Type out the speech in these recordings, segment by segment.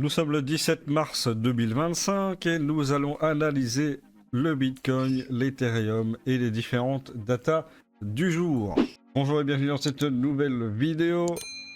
Nous sommes le 17 mars 2025 et nous allons analyser le Bitcoin, l'Ethereum et les différentes datas du jour. Bonjour et bienvenue dans cette nouvelle vidéo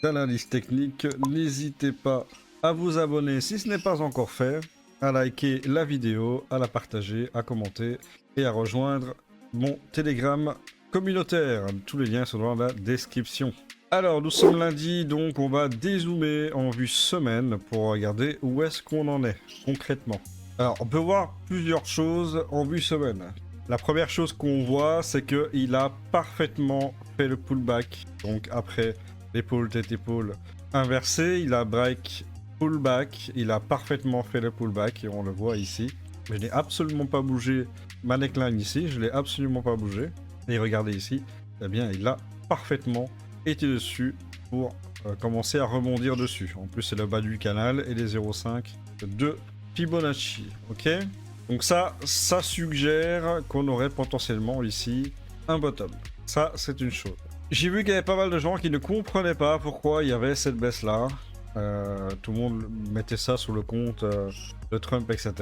d'analyse technique. N'hésitez pas à vous abonner si ce n'est pas encore fait, à liker la vidéo, à la partager, à commenter et à rejoindre mon Telegram communautaire. Tous les liens sont dans la description. Alors, nous sommes lundi, donc on va dézoomer en vue semaine pour regarder où est-ce qu'on en est concrètement. Alors, on peut voir plusieurs choses en vue semaine. La première chose qu'on voit, c'est qu'il a parfaitement fait le pullback. Donc après l'épaule, tête, épaule inversée, il a break, pullback. Il a parfaitement fait le pullback et on le voit ici. Je n'ai absolument pas bougé ma neckline ici, je l'ai absolument pas bougé. Et regardez ici, eh bien il a parfaitement été dessus pour commencer à rebondir dessus. En plus, c'est le bas du canal et les 0,5 de Fibonacci. Ok, donc ça suggère qu'on aurait potentiellement ici un bottom. Ça, c'est une chose. J'ai vu qu'il y avait pas mal de gens qui ne comprenaient pas pourquoi il y avait cette baisse-là. Tout le monde mettait ça sur le compte de Trump, etc.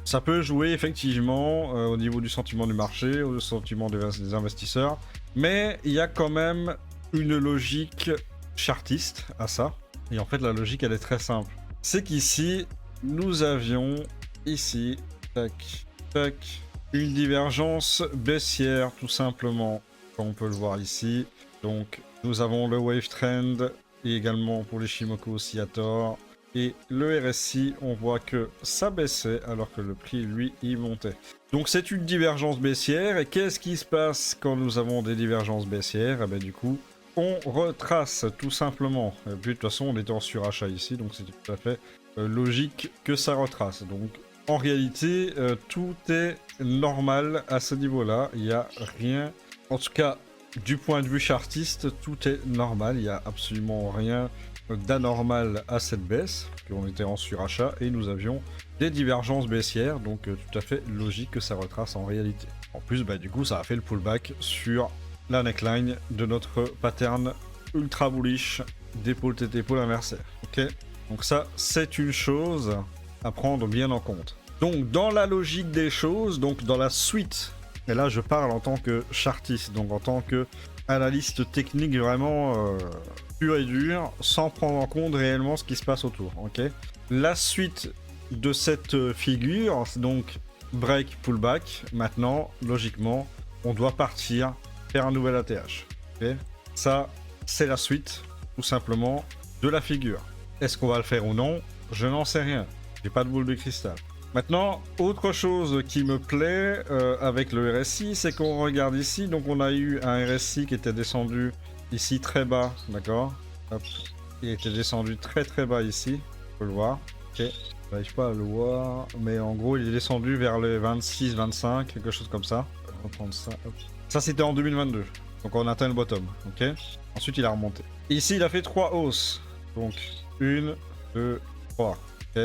Ça peut jouer effectivement au niveau du sentiment du marché, au sentiment des investisseurs. Mais il y a quand même une logique chartiste à ça. Et en fait, la logique, elle est très simple. C'est qu'ici, nous avions ici, tac, tac, une divergence baissière, tout simplement, comme on peut le voir ici. Donc, nous avons le wave trend, et également pour les Shimoku Oscillator. Et le RSI, on voit que ça baissait, alors que le prix, lui, il montait. Donc, c'est une divergence baissière. Et qu'est-ce qui se passe quand nous avons des divergences baissières? Eh bien, du coup, on retrace tout simplement. Et puis de toute façon, on était en surachat ici, donc c'était tout à fait logique que ça retrace. Donc en réalité, tout est normal à ce niveau-là. Il n'y a rien, en tout cas du point de vue chartiste, tout est normal. Il n'y a absolument rien d'anormal à cette baisse. Puis on était en surachat et nous avions des divergences baissières, donc tout à fait logique que ça retrace en réalité. En plus, bah, du coup, ça a fait le pullback sur la neckline de notre pattern ultra bullish d'épaule tête épaule inversée. Ok, donc ça c'est une chose à prendre bien en compte. Donc dans la logique des choses, donc dans la suite, et là je parle en tant que chartiste, donc en tant que analyste technique vraiment pur et dur, sans prendre en compte réellement ce qui se passe autour. Ok, la suite de cette figure, donc break pullback. Maintenant, logiquement, on doit partir faire un nouvel ATH. Okay, ça, c'est la suite, tout simplement, de la figure. Est-ce qu'on va le faire ou non? Je n'en sais rien. J'ai pas de boule de cristal. Maintenant, autre chose qui me plaît avec le RSI, c'est qu'on regarde ici. Donc, on a eu un RSI qui était descendu ici très bas, d'accord? Il était descendu très très bas ici. On peut le voir. Ok. Je n'arrive pas à le voir, mais en gros, il est descendu vers les 26, 25, quelque chose comme ça. On va reprendre ça. Hop. Ça, c'était en 2022. Donc, on atteint le bottom. Ok. Ensuite, il a remonté. Ici, il a fait 3 hausses. Donc, 1, 2, 3. Ok.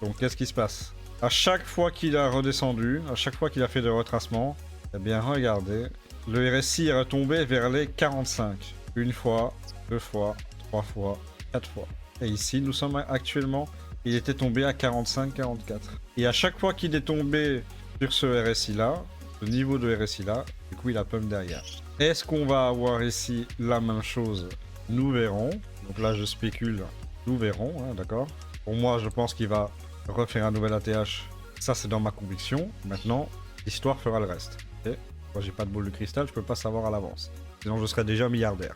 Donc, qu'est-ce qui se passe? À chaque fois qu'il a redescendu, à chaque fois qu'il a fait des retracements, eh bien, regardez, le RSI est retombé vers les 45. Une fois, 2 fois, 3 fois, 4 fois. Et ici, nous sommes actuellement, il était tombé à 45, 44. Et à chaque fois qu'il est tombé sur ce RSI-là, ce niveau de RSI-là, du coup, il a pump derrière. Est-ce qu'on va avoir ici la même chose? Nous verrons. Donc là, je spécule. Nous verrons, hein, d'accord? Pour moi, je pense qu'il va refaire un nouvel ATH. Ça, c'est dans ma conviction. Maintenant, l'histoire fera le reste. Okay, moi, j'ai pas de boule de cristal, je peux pas savoir à l'avance. Sinon, je serais déjà milliardaire.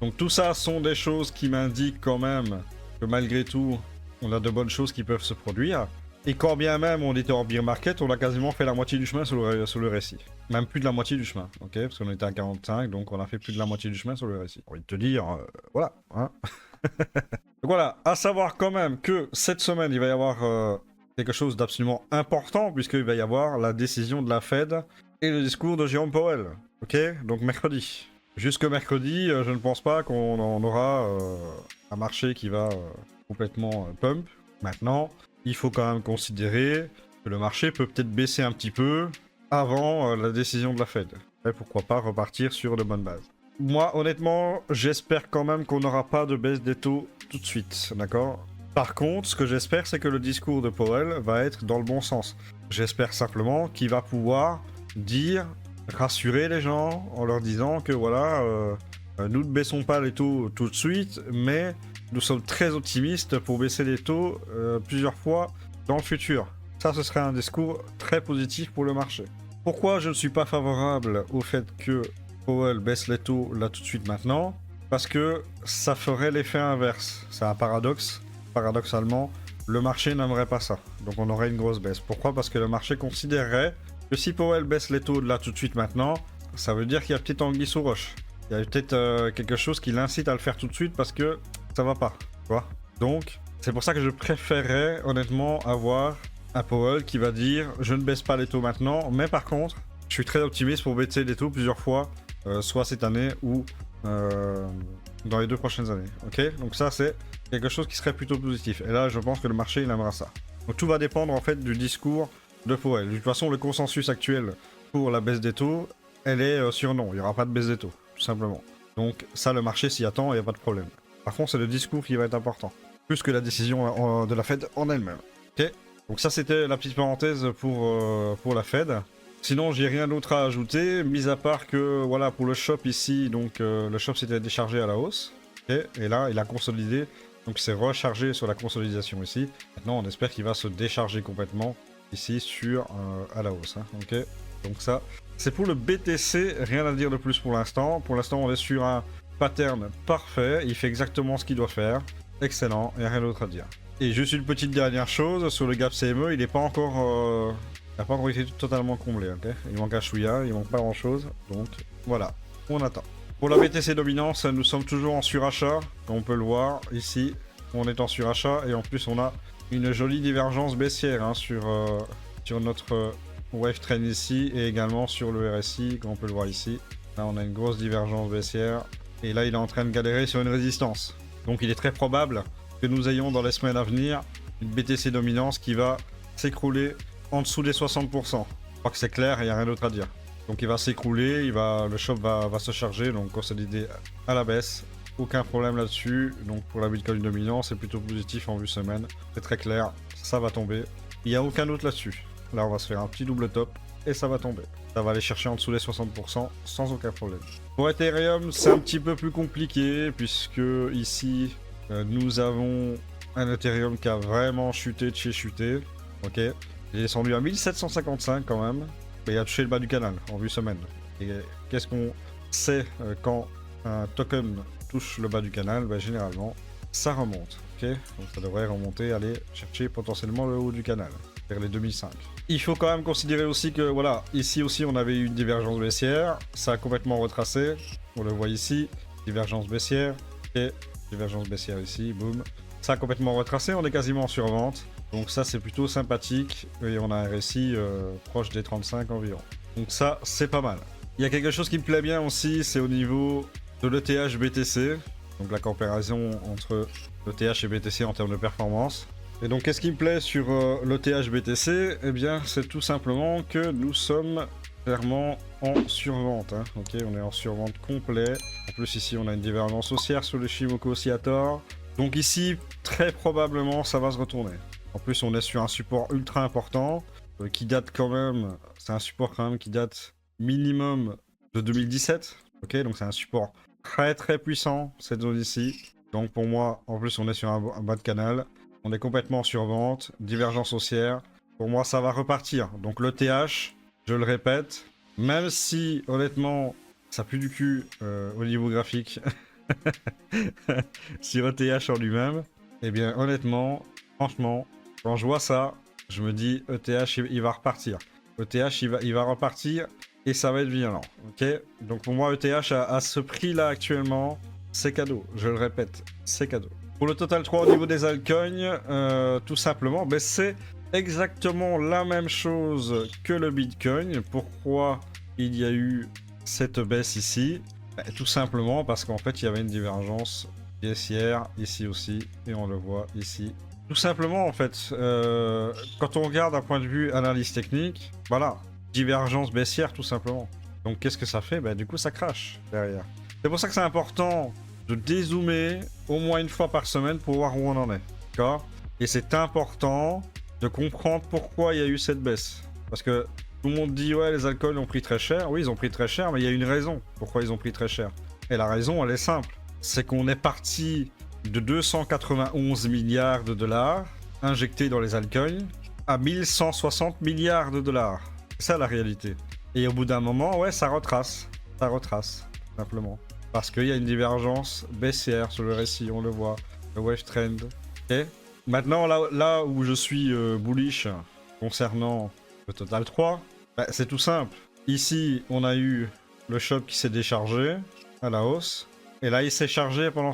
Donc tout ça sont des choses qui m'indiquent quand même que malgré tout, on a de bonnes choses qui peuvent se produire. Et quand bien même on était en bear market, on a quasiment fait la moitié du chemin sur le récit. Même plus de la moitié du chemin, ok? Parce qu'on était à 45, donc on a fait plus de la moitié du chemin sur le récit. J'ai envie de te dire, voilà. Hein. Donc voilà, à savoir quand même que cette semaine, il va y avoir quelque chose d'absolument important, puisqu'il va y avoir la décision de la Fed et le discours de Jérôme Powell. Ok? Donc mercredi. Jusque mercredi, je ne pense pas qu'on en aura un marché qui va complètement pump. Maintenant, il faut quand même considérer que le marché peut peut-être baisser un petit peu avant la décision de la Fed. Et pourquoi pas repartir sur de bonnes bases. Moi, honnêtement, j'espère quand même qu'on n'aura pas de baisse des taux tout de suite, d'accord? Par contre, ce que j'espère, c'est que le discours de Powell va être dans le bon sens. J'espère simplement qu'il va pouvoir dire, rassurer les gens en leur disant que voilà, nous ne baissons pas les taux tout de suite, mais nous sommes très optimistes pour baisser les taux plusieurs fois dans le futur. Ça, ce serait un discours très positif pour le marché. Pourquoi je ne suis pas favorable au fait que Powell baisse les taux là tout de suite maintenant? Parce que ça ferait l'effet inverse. C'est un paradoxe. Paradoxalement, le marché n'aimerait pas ça. Donc on aurait une grosse baisse. Pourquoi? Parce que le marché considérerait que si Powell baisse les taux de là tout de suite maintenant, ça veut dire qu'il y a peut-être anguille sous roche. Il y a peut-être quelque chose qui l'incite à le faire tout de suite parce que ça va pas. Tu vois? Donc, c'est pour ça que je préférerais honnêtement avoir un Powell qui va dire je ne baisse pas les taux maintenant, mais par contre, je suis très optimiste pour baisser les taux plusieurs fois, soit cette année ou dans les 2 prochaines années. Ok? Donc ça, c'est quelque chose qui serait plutôt positif. Et là, je pense que le marché, il aimera ça. Donc tout va dépendre en fait du discours de Powell. De toute façon, le consensus actuel pour la baisse des taux, elle est sur non. Il n'y aura pas de baisse des taux, tout simplement. Donc ça, le marché s'y attend, il n'y a pas de problème. Par contre, c'est le discours qui va être important. Plus que la décision de la Fed en elle-même. Ok? Donc ça, c'était la petite parenthèse pour la Fed. Sinon, j'ai rien d'autre à ajouter, mis à part que, voilà, pour le shop ici, donc le shop s'était déchargé à la hausse. Okay, et là, il a consolidé, donc c'est rechargé sur la consolidation ici. Maintenant, on espère qu'il va se décharger complètement ici sur à la hausse. Hein, ok, donc ça, c'est pour le BTC, rien à dire de plus pour l'instant. Pour l'instant, on est sur un pattern parfait, il fait exactement ce qu'il doit faire. Excellent, il n'y a rien d'autre à dire. Et juste une petite dernière chose, sur le gap CME, il n'est pas encore... il n'a pas encore été totalement comblé, ok? Il manque un chouïa, il manque pas grand chose, donc voilà, on attend. Pour la BTC dominance, nous sommes toujours en surachat, comme on peut le voir ici, on est en surachat, et en plus on a une jolie divergence baissière hein, sur notre wave trend ici, et également sur le RSI, comme on peut le voir ici. Là on a une grosse divergence baissière, et là il est en train de galérer sur une résistance. Donc il est très probable que nous ayons dans les semaines à venir une BTC dominance qui va s'écrouler en dessous des 60%. Je crois que c'est clair, il n'y a rien d'autre à dire. Donc il va s'écrouler, le shop va se charger, donc consolider à la baisse. Aucun problème là-dessus. Donc pour la Bitcoin dominant, c'est plutôt positif en vue semaine. C'est très clair, ça va tomber. Il n'y a aucun doute là-dessus. Là, on va se faire un petit double top et ça va tomber. Ça va aller chercher en dessous des 60% sans aucun problème. Pour Ethereum, c'est un petit peu plus compliqué puisque ici, nous avons un Ethereum qui a vraiment chuté de chez chuté. Ok. Il est descendu à 1755 quand même, mais il a touché le bas du canal en vue semaine. Et qu'est-ce qu'on sait quand un token touche le bas du canal? Ben, généralement, ça remonte. Okay, donc ça devrait remonter, aller chercher potentiellement le haut du canal, vers les 2005. Il faut quand même considérer aussi que, voilà, ici aussi on avait eu une divergence baissière, ça a complètement retracé, on le voit ici, divergence baissière, et divergence baissière ici, boum. Ça a complètement retracé, on est quasiment en survente. Donc ça c'est plutôt sympathique et on a un RSI proche des 35 environ. Donc ça c'est pas mal. Il y a quelque chose qui me plaît bien aussi, c'est au niveau de l'ETH BTC. Donc la comparaison entre l'ETH et BTC en termes de performance. Et donc qu'est-ce qui me plaît sur l'ETH BTC? Eh bien c'est tout simplement que nous sommes clairement en survente. Hein. Ok, on est en survente complet. En plus ici on a une divergence haussière sur le Shimoku Oscillator. Donc ici très probablement ça va se retourner. En plus, on est sur un support ultra important qui date quand même, c'est un support quand même qui date minimum de 2017. Ok, donc c'est un support très très puissant, cette zone ici. Donc pour moi, en plus, on est sur un bas de canal. On est complètement en survente, divergence haussière. Pour moi, ça va repartir. Donc l'ETH, je le répète, même si honnêtement, ça pue du cul au niveau graphique sur ETH en lui-même, eh bien honnêtement, franchement, quand je vois ça, je me dis ETH il va repartir. ETH il va repartir et ça va être violent. Ok. Donc pour moi ETH à ce prix là actuellement, c'est cadeau. Je le répète, c'est cadeau. Pour le Total 3 au niveau des altcoins, tout simplement, ben, c'est exactement la même chose que le Bitcoin. Pourquoi il y a eu cette baisse ici? Ben, tout simplement parce qu'en fait il y avait une divergence baissière ici aussi et on le voit ici. Tout simplement, en fait, quand on regarde d'un point de vue analyse technique, voilà, divergence baissière, tout simplement. Donc, qu'est-ce que ça fait? Ben, du coup, ça crache derrière. C'est pour ça que c'est important de dézoomer au moins une fois par semaine pour voir où on en est. D'accord? Et c'est important de comprendre pourquoi il y a eu cette baisse. Parce que tout le monde dit, ouais, les alcools ont pris très cher. Oui, ils ont pris très cher, mais il y a une raison pourquoi ils ont pris très cher. Et la raison, elle est simple. C'est qu'on est parti de 291 milliards de dollars injectés dans les altcoins à 1160 milliards de dollars. C'est ça la réalité. Et au bout d'un moment, ouais, ça retrace. Ça retrace, simplement. Parce qu'il y a une divergence baissière sur le récit, on le voit. Le wave trend. Okay. Maintenant, là où je suis bullish concernant le Total 3, bah, c'est tout simple. Ici, on a eu le shop qui s'est déchargé à la hausse. Et là, il s'est chargé pendant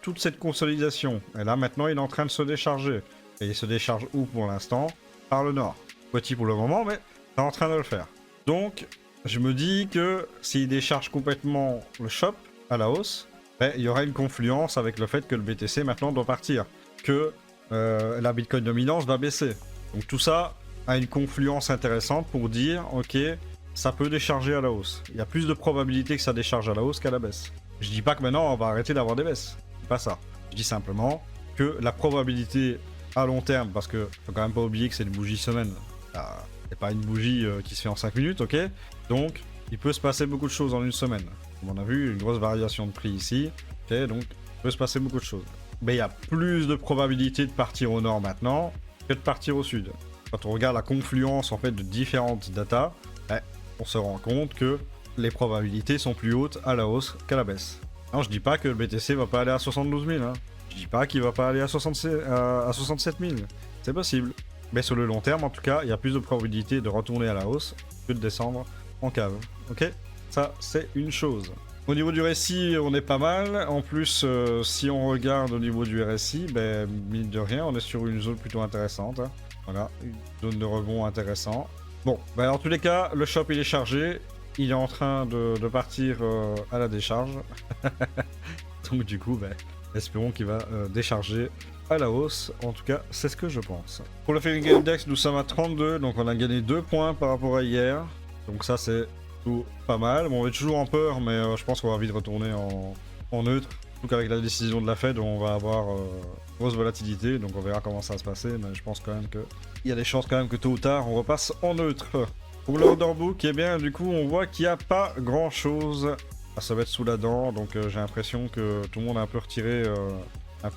toute cette consolidation. Et là, maintenant, il est en train de se décharger. Et il se décharge où pour l'instant? Par le nord. Petit pour le moment, mais c'est en train de le faire. Donc, je me dis que s'il décharge complètement le shop à la hausse, ben, il y aura une confluence avec le fait que le BTC maintenant doit partir. Que la Bitcoin dominance va baisser. Donc tout ça a une confluence intéressante pour dire, ok, ça peut décharger à la hausse. Il y a plus de probabilité que ça décharge à la hausse qu'à la baisse. Je dis pas que maintenant on va arrêter d'avoir des baisses. C'est pas ça. Je dis simplement que la probabilité à long terme, parce que faut quand même pas oublier que c'est une bougie semaine. C'est pas une bougie qui se fait en 5 minutes, ok? Donc il peut se passer beaucoup de choses en une semaine. Comme on a vu, une grosse variation de prix ici. Ok, donc il peut se passer beaucoup de choses. Mais il y a plus de probabilité de partir au nord maintenant que de partir au sud. Quand on regarde la confluence en fait de différentes datas, on se rend compte que les probabilités sont plus hautes à la hausse qu'à la baisse. Non, je dis pas que le BTC va pas aller à 72 000. Hein. Je dis pas qu'il va pas aller à 67 000. C'est possible. Mais sur le long terme, en tout cas, il y a plus de probabilité de retourner à la hausse que de descendre en cave. Ok? Ça, c'est une chose. Au niveau du RSI, on est pas mal. En plus, si on regarde au niveau du RSI, ben, mine de rien, on est sur une zone plutôt intéressante. Hein. Voilà, une zone de rebond intéressant. Bon, ben, en tous les cas, le shop, il est chargé. Il est en train de partir à la décharge. Donc du coup, ben, espérons qu'il va décharger à la hausse. En tout cas, c'est ce que je pense. Pour le Failing Index, nous sommes à 32. Donc on a gagné 2 points par rapport à hier. Donc ça, c'est pas mal. Bon, on est toujours en peur, mais je pense qu'on va vite retourner en neutre. Surtout qu'avec la décision de la Fed, on va avoir grosse volatilité. Donc on verra comment ça va se passer. Mais je pense quand même qu'il y a des chances quand même que tôt ou tard, on repasse en neutre. Pour le order book, eh bien, du coup, on voit qu'il n'y a pas grand chose à se mettre sous la dent. Donc j'ai l'impression que tout le monde a un peu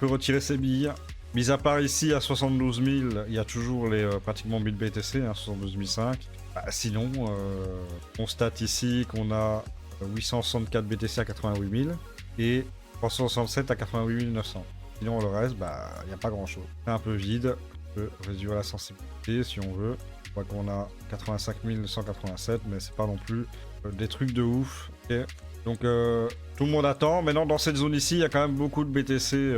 retiré ses billes. Mis à part ici à 72 000, il y a toujours les pratiquement 1000 BTC, hein, 72 500. Bah, sinon, on constate ici qu'on a 864 BTC à 88 000 et 367 à 88 900. Sinon, le reste, bah, il n'y a pas grand chose. C'est un peu vide. On peut réduire la sensibilité si on veut. Je crois qu'on a 85 187, mais c'est pas non plus des trucs de ouf. Okay. Donc, tout le monde attend. Maintenant, dans cette zone ici, il y a quand même beaucoup de BTC.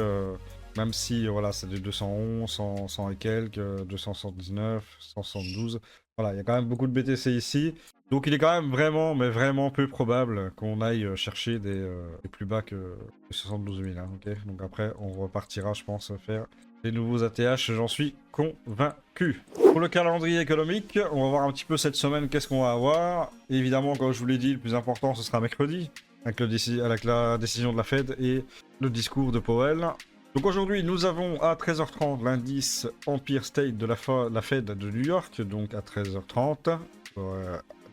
Même si, voilà, c'est des 211, 100 et quelques, 279, 172. Voilà, il y a quand même beaucoup de BTC ici. Donc il est quand même vraiment, mais vraiment peu probable qu'on aille chercher des plus bas que 72 000. Hein, okay. Donc après, on repartira, je pense, faire des nouveaux ATH, j'en suis convaincu. Pour le calendrier économique, on va voir un petit peu cette semaine qu'est-ce qu'on va avoir. Et évidemment, comme je vous l'ai dit, le plus important, ce sera mercredi, avec la décision de la Fed et le discours de Powell. Donc aujourd'hui, nous avons à 13h30 l'indice Empire State de la Fed de New York, donc à 13h30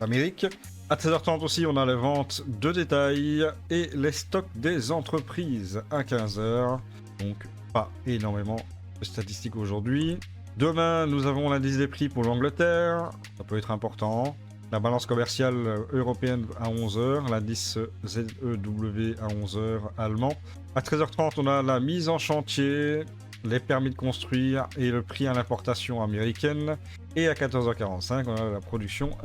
d'Amérique. À 13h30 aussi, on a les ventes de détail et les stocks des entreprises à 15h. Donc pas énormément de statistiques aujourd'hui. Demain, nous avons l'indice des prix pour l'Angleterre, ça peut être important. La balance commerciale européenne à 11h, l'indice ZEW à 11h allemand. À 13h30, on a la mise en chantier, les permis de construire et le prix à l'importation américaine. Et à 14h45, on a la production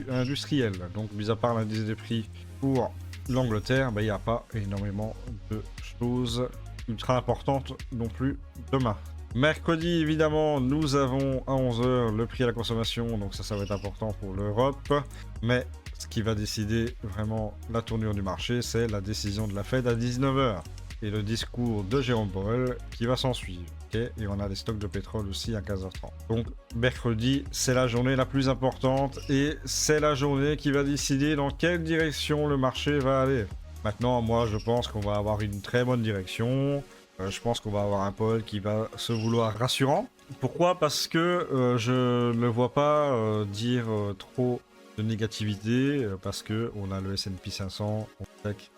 industrielle. Donc, mis à part l'indice des prix pour l'Angleterre, il n'y a pas énormément de choses ultra importantes non plus demain. Mercredi, évidemment, nous avons à 11h le prix à la consommation, donc ça va être important pour l'Europe. Mais ce qui va décider vraiment la tournure du marché, c'est la décision de la Fed à 19h et le discours de Jérôme Powell qui va s'en suivre. Okay, et on a les stocks de pétrole aussi à 15h30. Donc mercredi, c'est la journée la plus importante et c'est la journée qui va décider dans quelle direction le marché va aller. Maintenant, moi, je pense qu'on va avoir une très bonne direction. Je pense qu'on va avoir un Paul qui va se vouloir rassurant. Pourquoi? Parce que je ne vois pas dire trop de négativité, parce que on a le S&P 500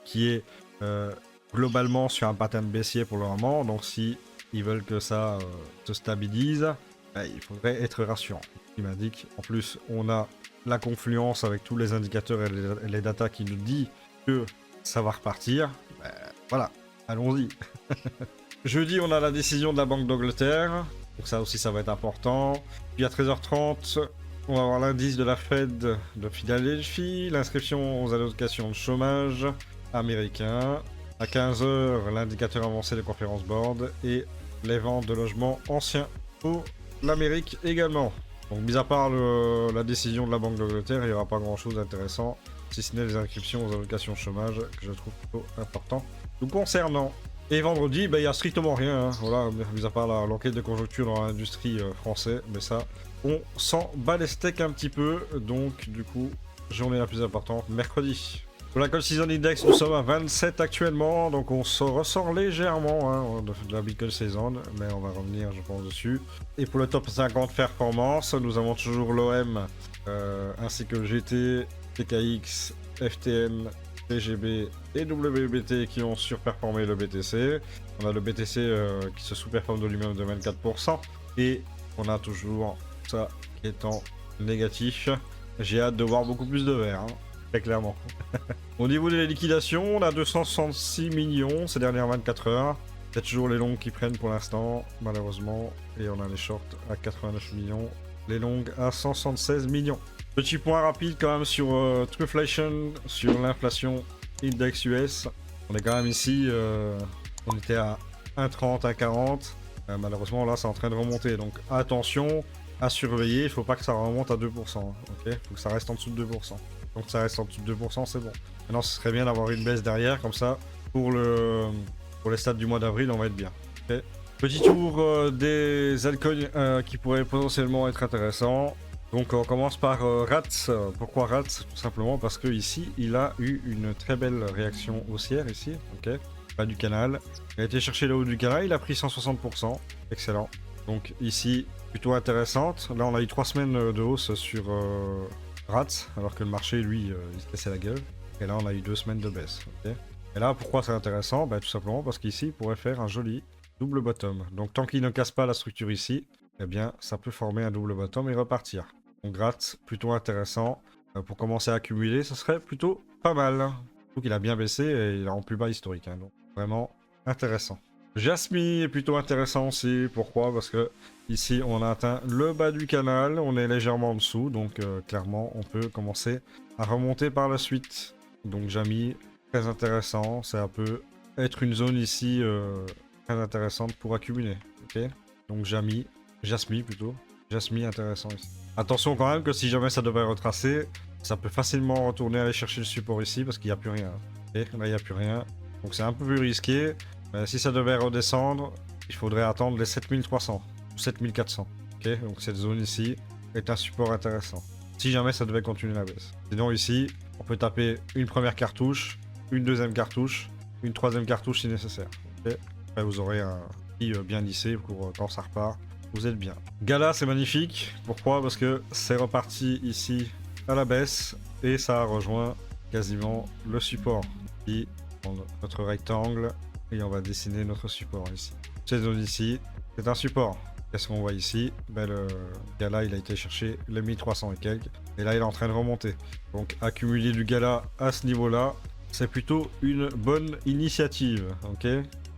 qui est globalement sur un pattern baissier pour le moment. Donc si ils veulent que ça se stabilise, il faudrait être rassurant. Il m'indique. En plus, on a la confluence avec tous les indicateurs et les datas qui nous dit que ça va repartir. Voilà, allons-y. Jeudi, on a la décision de la Banque d'Angleterre. Donc ça aussi, ça va être important. Puis à 13h30, on va avoir l'indice de la Fed de Philadelphie, l'inscription aux allocations de chômage américain. À 15h, l'indicateur avancé de Conference Board et les ventes de logements anciens pour l'Amérique également. Donc, mis à part la décision de la Banque d'Angleterre, il n'y aura pas grand-chose d'intéressant, si ce n'est les inscriptions aux allocations chômage, que je trouve plutôt important. Nous concernant. Et vendredi, il n'y a strictement rien, hein. Voilà, mis à part l'enquête de conjoncture dans l'industrie française, mais ça, on s'en bat les steaks un petit peu, donc du coup, journée la plus importante, mercredi. Pour la Gold Season Index, nous sommes à 27 actuellement, donc on se ressort légèrement hein, de la Bitcoin Season, mais on va revenir, je pense, dessus. Et pour le top 50 performance, nous avons toujours l'OM, ainsi que le GT, TKX, FTN, TGB et WBT qui ont surperformé le BTC. On a le BTC qui se sous-performe de lui-même de 24%. Et on a toujours ça qui est en négatif. J'ai hâte de voir beaucoup plus de vert, hein, très clairement. Au niveau des liquidations, on a 266 millions ces dernières 24 heures. C'est toujours les longues qui prennent pour l'instant, malheureusement. Et on a les shorts à 89 millions. Les longues à 176 millions. Petit point rapide quand même sur Truflation, sur l'inflation index US. On est quand même ici, on était à 1,30, 1,40. Malheureusement là c'est en train de remonter. Donc attention à surveiller, il ne faut pas que ça remonte à 2%. Il faut que ça reste en dessous de 2%. Donc ça reste en dessous de 2%, c'est bon. Maintenant ce serait bien d'avoir une baisse derrière, comme ça pour les stats du mois d'avril on va être bien. Okay. Petit tour des altcoins qui pourraient potentiellement être intéressants. Donc on commence par Rats. Pourquoi Rats? Tout simplement parce que ici il a eu une très belle réaction haussière ici. Ok. Bas du canal. Il a été chercher le haut du canal, il a pris 160%. Excellent. Donc ici plutôt intéressante. Là on a eu 3 semaines de hausse sur Rats, alors que le marché lui il se cassait la gueule. Et là on a eu 2 semaines de baisse. Okay. Et là pourquoi c'est intéressant? Tout simplement parce qu'ici il pourrait faire un joli double bottom. Donc tant qu'il ne casse pas la structure ici, eh bien ça peut former un double bottom et repartir. Donc gratte, plutôt intéressant. Pour commencer à accumuler, ce serait plutôt pas mal. Donc il a bien baissé et il est en plus bas historique. Hein, donc vraiment intéressant. Jasmine est plutôt intéressant aussi. Pourquoi? Parce que ici on a atteint le bas du canal. On est légèrement en dessous. Donc clairement on peut commencer à remonter par la suite. Donc Jamy, très intéressant. Ça peut être une zone ici très intéressante pour accumuler. Ok. Donc Jasmine plutôt. Jasmine intéressant ici. Attention quand même que si jamais ça devait retracer, ça peut facilement retourner aller chercher le support ici parce qu'il n'y a plus rien. Et là il n'y a plus rien. Donc c'est un peu plus risqué. Mais si ça devait redescendre, il faudrait attendre les 7300 ou 7400. Ok, donc cette zone ici est un support intéressant. Si jamais ça devait continuer la baisse. Sinon ici, on peut taper une première cartouche, une deuxième cartouche, une troisième cartouche si nécessaire. Okay. Après vous aurez un prix bien lissé pour quand ça repart. Vous êtes bien. Gala, c'est magnifique. Pourquoi? Parce que c'est reparti ici à la baisse et ça a rejoint quasiment le support. Ici, notre rectangle et on va dessiner notre support ici. Cette zone ici, c'est un support. Qu'est-ce qu'on voit ici? Le Gala, il a été chercher les 1300 et quelques. Et là, il est en train de remonter. Donc, accumuler du Gala à ce niveau-là, c'est plutôt une bonne initiative. Ok.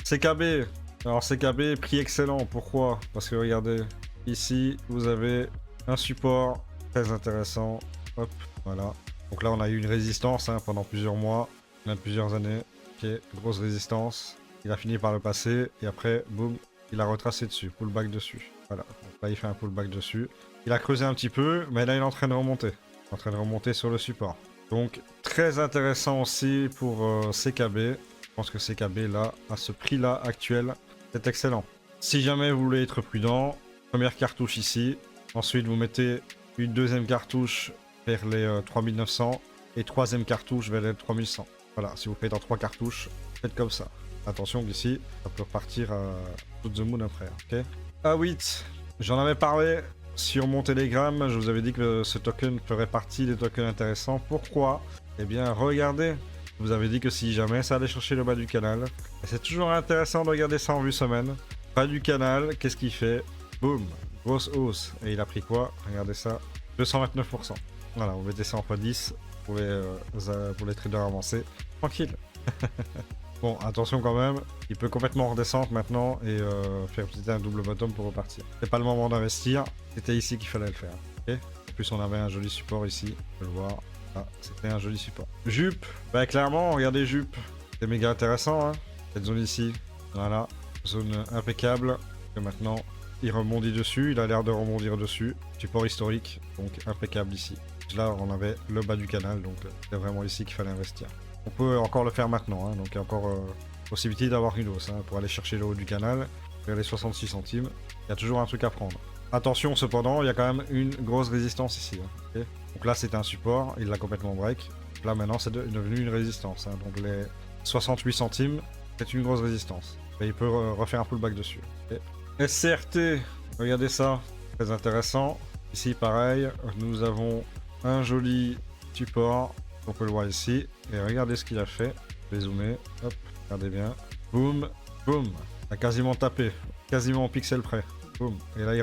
CKB. Alors CKB, prix excellent, pourquoi? Parce que regardez, ici vous avez un support très intéressant, hop, voilà. Donc là on a eu une résistance hein, pendant plusieurs mois, même plusieurs années, ok, grosse résistance. Il a fini par le passer et après, boum, il a retracé dessus, pullback dessus. Voilà, donc là il fait un pullback dessus. Il a creusé un petit peu, mais là il est en train de remonter. Il est en train de remonter sur le support. Donc très intéressant aussi pour CKB. Je pense que CKB là, à ce prix là actuel, c'est excellent. Si jamais vous voulez être prudent, première cartouche ici. Ensuite, vous mettez une deuxième cartouche vers les 3900 et troisième cartouche vers les 3100. Voilà, si vous faites en 3 cartouches, faites comme ça. Attention qu'ici, ça peut repartir à to the moon après, ok. A8, j'en avais parlé sur mon Telegram, je vous avais dit que ce token ferait partie des tokens intéressants. Pourquoi? Eh bien, regardez, je vous avais dit que si jamais ça allait chercher le bas du canal, et c'est toujours intéressant de regarder ça en vue semaine. Bas du canal, qu'est-ce qu'il fait? Boum, grosse hausse. Et il a pris quoi? Regardez ça, 229%. Voilà, on mettez ça en x10 pour les traders avancés. Tranquille. Bon, attention quand même, il peut complètement redescendre maintenant et faire peut-être un double bottom pour repartir. C'est pas le moment d'investir, c'était ici qu'il fallait le faire. Okay, en plus, on avait un joli support ici, on peut le voir. Ah, c'était un joli support. Jupe, bah clairement, regardez Jupe, c'est méga intéressant, hein. Cette zone ici, voilà, zone impeccable. Et maintenant, il rebondit dessus, il a l'air de rebondir dessus. Support historique, donc impeccable ici. Là, on avait le bas du canal, donc c'est vraiment ici qu'il fallait investir. On peut encore le faire maintenant, hein, donc il y a encore possibilité d'avoir une hausse, hein, pour aller chercher le haut du canal, vers les 66 centimes. Il y a toujours un truc à prendre. Attention cependant, il y a quand même une grosse résistance ici. Hein, okay, donc là c'était un support, il l'a complètement break. Là maintenant c'est devenu une résistance, hein, donc les 68 centimes, c'est une grosse résistance. Et il peut refaire un pullback dessus. Okay. SCRT, regardez ça, très intéressant. Ici pareil, nous avons un joli support. On peut le voir ici, et regardez ce qu'il a fait. Je vais zoomer, hop, regardez bien. Boum, boum, il a quasiment tapé, quasiment au pixel près. Boum, et là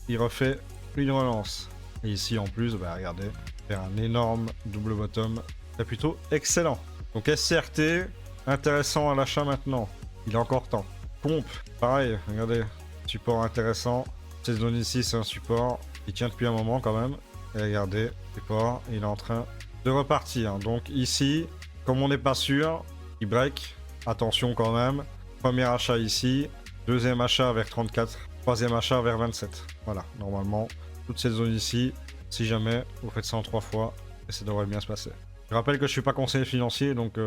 il refait une relance. Et ici en plus, bah, regardez, faire un énorme double bottom. C'est plutôt excellent. Donc SCRT, intéressant à l'achat maintenant. Il a encore temps. Pompe, pareil, regardez, support intéressant. Cette zone ici, c'est un support qui tient depuis un moment quand même. Et regardez, support, il est en train de repartir. Donc ici, comme on n'est pas sûr, il break. Attention quand même. Premier achat ici, deuxième achat vers 34, troisième achat vers 27. Voilà, normalement, toute cette zone ici, si jamais, vous faites ça en 3 fois, et ça devrait bien se passer. Je rappelle que je suis pas conseiller financier, donc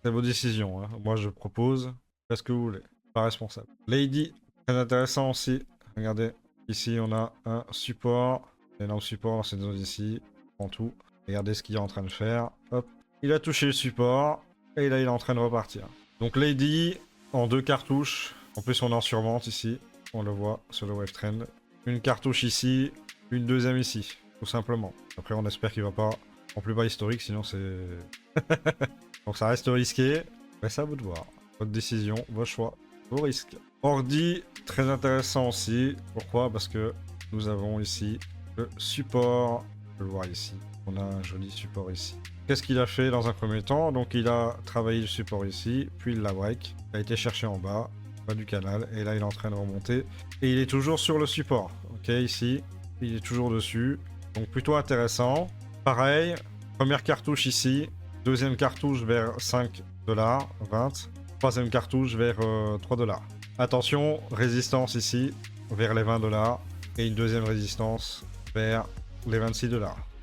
c'est vos décisions. Hein. Moi, je propose, faites ce que vous voulez. Pas responsable. Lady, très intéressant aussi. Regardez, ici, on a un support, un énorme support dans cette zone ici, en tout. Regardez ce qu'il est en train de faire. Hop. Il a touché le support. Et là, il est en train de repartir. Donc, Lady, en 2 cartouches. En plus, on est en survente ici. On le voit sur le wave trend. Une cartouche ici. Une deuxième ici. Tout simplement. Après, on espère qu'il va pas en plus bas historique. Sinon, c'est... Donc, ça reste risqué. Mais c'est à vous de voir. Votre décision, vos choix, vos risques. Ordi, très intéressant aussi. Pourquoi? Parce que nous avons ici le support. On peut le voir ici. On a un joli support ici. Qu'est-ce qu'il a fait dans un premier temps? Donc il a travaillé le support ici, puis il l'a break. Il a été cherché en bas du canal, et là il est en train de remonter. Et il est toujours sur le support. Ok, ici, il est toujours dessus. Donc plutôt intéressant. Pareil, première cartouche ici, deuxième cartouche vers 5 $, 20. Troisième cartouche vers 3 $. Attention, résistance ici, vers les 20 $. Et une deuxième résistance vers les 26 $.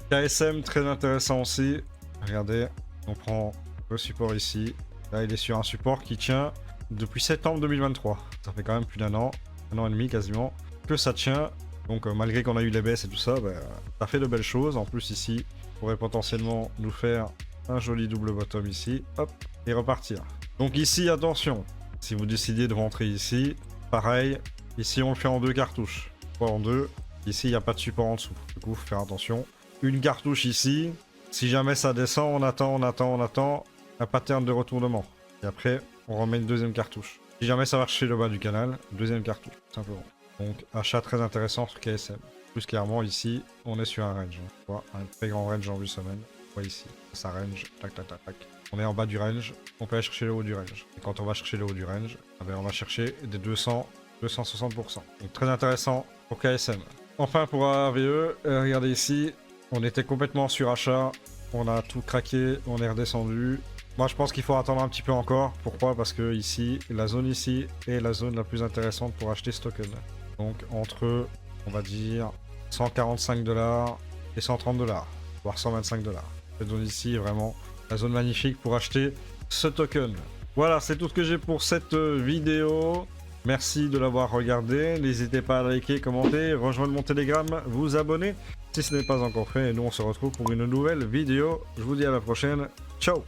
KSM, très intéressant aussi. Regardez, on prend le support ici. Là, il est sur un support qui tient depuis septembre 2023. Ça fait quand même plus d'un an et demi quasiment, que ça tient. Donc, malgré qu'on a eu les baisses et tout ça, bah, ça fait de belles choses. En plus, ici, on pourrait potentiellement nous faire un joli double bottom ici. Hop, et repartir. Donc ici, attention. Si vous décidez de rentrer ici, pareil. Ici, on le fait en 2 cartouches. Pas en 2. Ici, il n'y a pas de support en dessous. Du coup, faut faire attention. Une cartouche ici. Si jamais ça descend, on attend un pattern de retournement. Et après, on remet une deuxième cartouche. Si jamais ça va chercher le bas du canal, deuxième cartouche, tout simplement. Donc, achat très intéressant sur KSM. Plus clairement, ici, on est sur un range. Hein. On voit un très grand range en vue semaine. On voit ici, ça range, tac, tac, tac, tac. On est en bas du range, on peut aller chercher le haut du range. Et quand on va chercher le haut du range, on va chercher des 260%. Donc, très intéressant pour KSM. Enfin, pour AVE, regardez ici. On était complètement sur achat, on a tout craqué, on est redescendu. Moi je pense qu'il faut attendre un petit peu encore. Pourquoi? Parce que ici, la zone ici est la zone la plus intéressante pour acheter ce token. Donc entre, on va dire, 145 $ et 130 $, voire 125 $. Cette zone ici est vraiment la zone magnifique pour acheter ce token. Voilà, c'est tout ce que j'ai pour cette vidéo. Merci de l'avoir regardé. N'hésitez pas à liker, commenter, rejoindre mon Telegram, vous abonner si ce n'est pas encore fait. Et nous, on se retrouve pour une nouvelle vidéo. Je vous dis à la prochaine. Ciao!